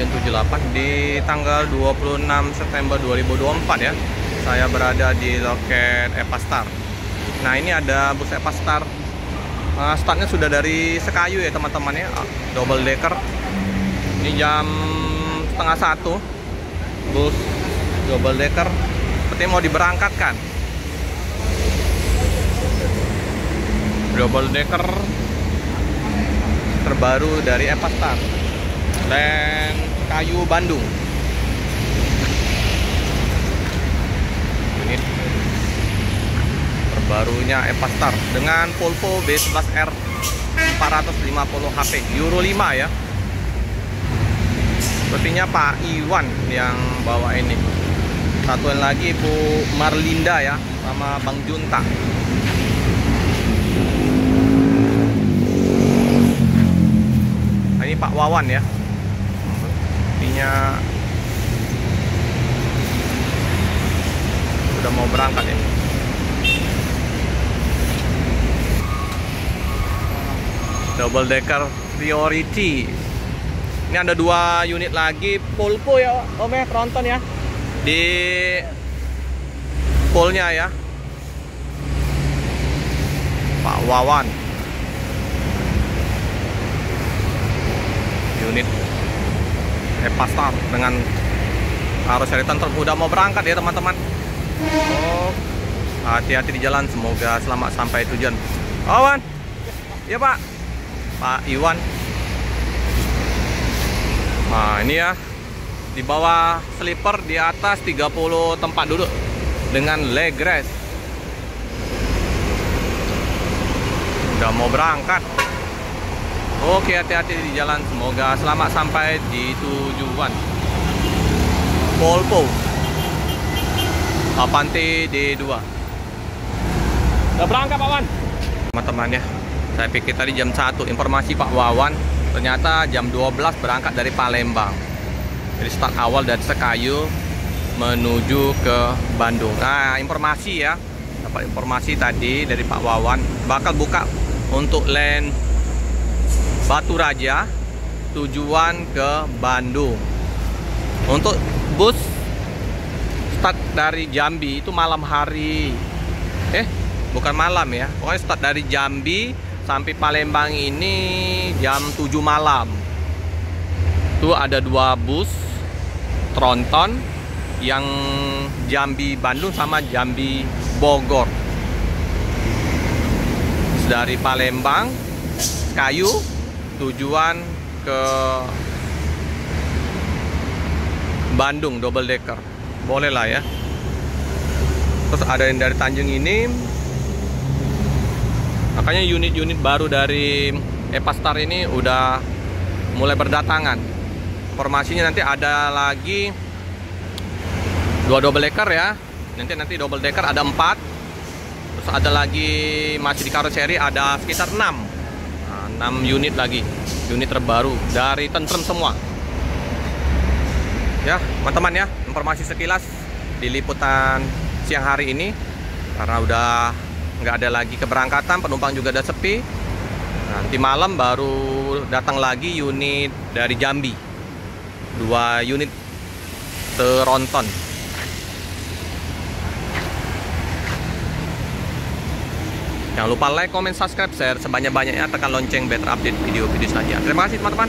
Stasiun 78 di tanggal 26 September 2024 ya. Saya berada di loket Epastar. Nah, ini ada bus Epastar. Startnya sudah dari Sekayu ya teman-teman ya. Double decker. Ini jam setengah 1. Bus double decker seperti mau diberangkatkan. Double decker terbaru dari Epastar, dan Kayu Bandung. Ini terbarunya Epastar dengan Volvo B11R 450 HP Euro 5 ya. Sepertinya Pak Iwan yang bawa ini. Satuan lagi Bu Marlinda ya, sama Bang Junta. Ini Pak Wawan ya. Artinya sudah mau berangkat ya. Double decker priority. Ini ada 2 unit lagi Volvo ya Om ya, tronton ya. Di poolnya ya. Pak Wawan. Unit Epastar dengan arus seritan udah mau berangkat ya teman-teman. Oh, hati-hati di jalan, semoga selamat sampai tujuan. Awan, ya Pak, Pak Iwan. Nah ini ya, di bawah sleeper, di atas 30 tempat duduk dengan leg rest. Udah mau berangkat. Oke, hati-hati di jalan, semoga selamat sampai di tujuan. Volvo Avante D2 udah berangkat Pak Wan. Teman-teman ya, saya pikir tadi jam 1 informasi Pak Wawan, ternyata jam 12 berangkat dari Palembang. Jadi start awal dari Sekayu menuju ke Bandung. Nah, informasi ya, dapat informasi tadi dari Pak Wawan, bakal buka untuk lane Batu Raja tujuan ke Bandung. Untuk bus start dari Jambi itu malam hari. Bukan malam ya. Pokoknya start dari Jambi sampai Palembang ini jam 7 malam. Itu ada 2 bus tronton yang Jambi Bandung sama Jambi Bogor. Dari Palembang Kayu tujuan ke Bandung double decker, boleh lah ya. Terus ada yang dari Tanjung ini. Makanya unit-unit baru dari Epastar ini udah mulai berdatangan. Informasinya nanti ada lagi 2 double decker ya. Nanti double decker ada 4. Terus ada lagi masih di karoseri ada sekitar 6 unit lagi, unit terbaru dari Tentrem semua ya teman-teman ya. Informasi sekilas di liputan siang hari ini, karena udah nggak ada lagi keberangkatan, penumpang juga udah sepi. Nanti malam baru datang lagi unit dari Jambi, 2 unit tronton. Jangan lupa like, comment, subscribe, share sebanyak-banyaknya, tekan lonceng biar update video-video selanjutnya. Terima kasih teman-teman.